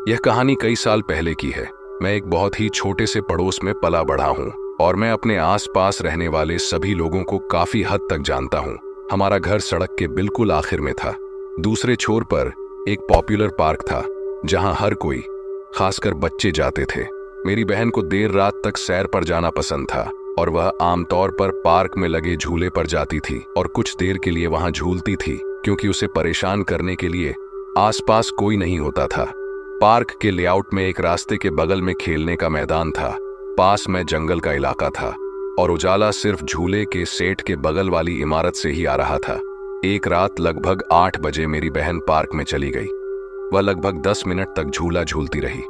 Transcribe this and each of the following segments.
यह कहानी कई साल पहले की है। मैं एक बहुत ही छोटे से पड़ोस में पला बढ़ा हूँ और मैं अपने आसपास रहने वाले सभी लोगों को काफी हद तक जानता हूँ। हमारा घर सड़क के बिल्कुल आखिर में था। दूसरे छोर पर एक पॉपुलर पार्क था जहाँ हर कोई, खासकर बच्चे, जाते थे। मेरी बहन को देर रात तक सैर पर जाना पसंद था और वह आमतौर पर पार्क में लगे झूले पर जाती थी और कुछ देर के लिए वहां झूलती थी, क्योंकि उसे परेशान करने के लिए आसपास कोई नहीं होता था। पार्क के लेआउट में एक रास्ते के बगल में खेलने का मैदान था, पास में जंगल का इलाका था और उजाला सिर्फ झूले के सेट के बगल वाली इमारत से ही आ रहा था। एक रात लगभग 8 बजे मेरी बहन पार्क में चली गई। वह लगभग 10 मिनट तक झूला झूलती रही।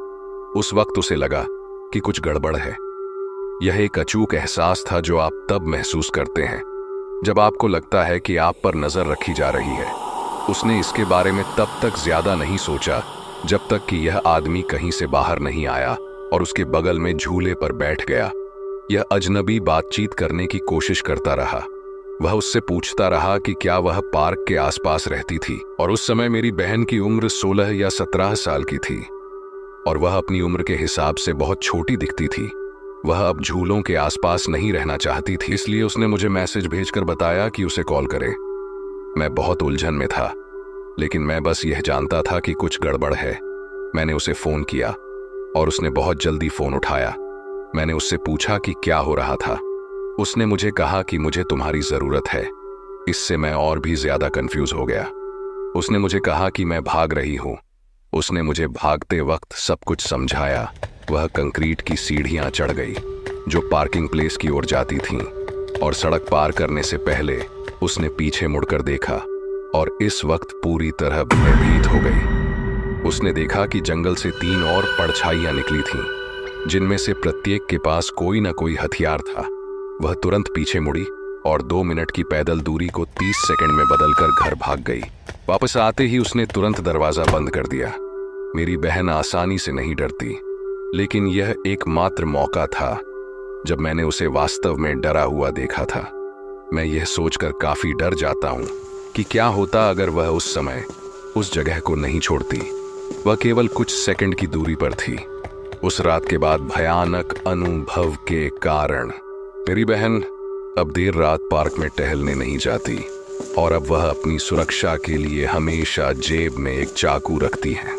उस वक्त उसे लगा कि कुछ गड़बड़ है। यह एक अचूक एहसास था जो आप तब महसूस करते हैं जब आपको लगता है कि आप पर नजर रखी जा रही है। उसने इसके बारे में तब तक ज्यादा नहीं सोचा जब तक कि यह आदमी कहीं से बाहर नहीं आया और उसके बगल में झूले पर बैठ गया। यह अजनबी बातचीत करने की कोशिश करता रहा। वह उससे पूछता रहा कि क्या वह पार्क के आसपास रहती थी, और उस समय मेरी बहन की उम्र 16 या 17 साल की थी और वह अपनी उम्र के हिसाब से बहुत छोटी दिखती थी। वह अब झूलों के आसपास नहीं रहना चाहती थी, इसलिए उसने मुझे मैसेज भेजकर बताया कि उसे कॉल करे। मैं बहुत उलझन में था, लेकिन मैं बस यह जानता था कि कुछ गड़बड़ है। मैंने उसे फोन किया और उसने बहुत जल्दी फोन उठाया। मैंने उससे पूछा कि क्या हो रहा था। उसने मुझे कहा कि मुझे तुम्हारी जरूरत है। इससे मैं और भी ज्यादा कंफ्यूज हो गया। उसने मुझे कहा कि मैं भाग रही हूँ। उसने मुझे भागते वक्त सब कुछ समझाया। वह कंक्रीट की सीढ़ियां चढ़ गई जो पार्किंग प्लेस की ओर जाती थीं, और सड़क पार करने से पहले उसने पीछे मुड़कर देखा और इस वक्त पूरी तरह भयभीत हो गई। उसने देखा कि जंगल से 3 और परछाइयां निकली थीं, जिनमें से प्रत्येक के पास कोई न कोई हथियार था। वह तुरंत पीछे मुड़ी और 2 मिनट की पैदल दूरी को 30 सेकंड में बदलकर घर भाग गई। वापस आते ही उसने तुरंत दरवाजा बंद कर दिया। मेरी बहन आसानी से नहीं डरती, लेकिन यह एकमात्र मौका था जब मैंने उसे वास्तव में डरा हुआ देखा था। मैं यह सोचकर काफी डर जाता हूँ कि क्या होता अगर वह उस समय उस जगह को नहीं छोड़ती। वह केवल कुछ सेकंड की दूरी पर थी। उस रात के बाद भयानक अनुभव के कारण मेरी बहन अब देर रात पार्क में टहलने नहीं जाती और अब वह अपनी सुरक्षा के लिए हमेशा जेब में एक चाकू रखती है।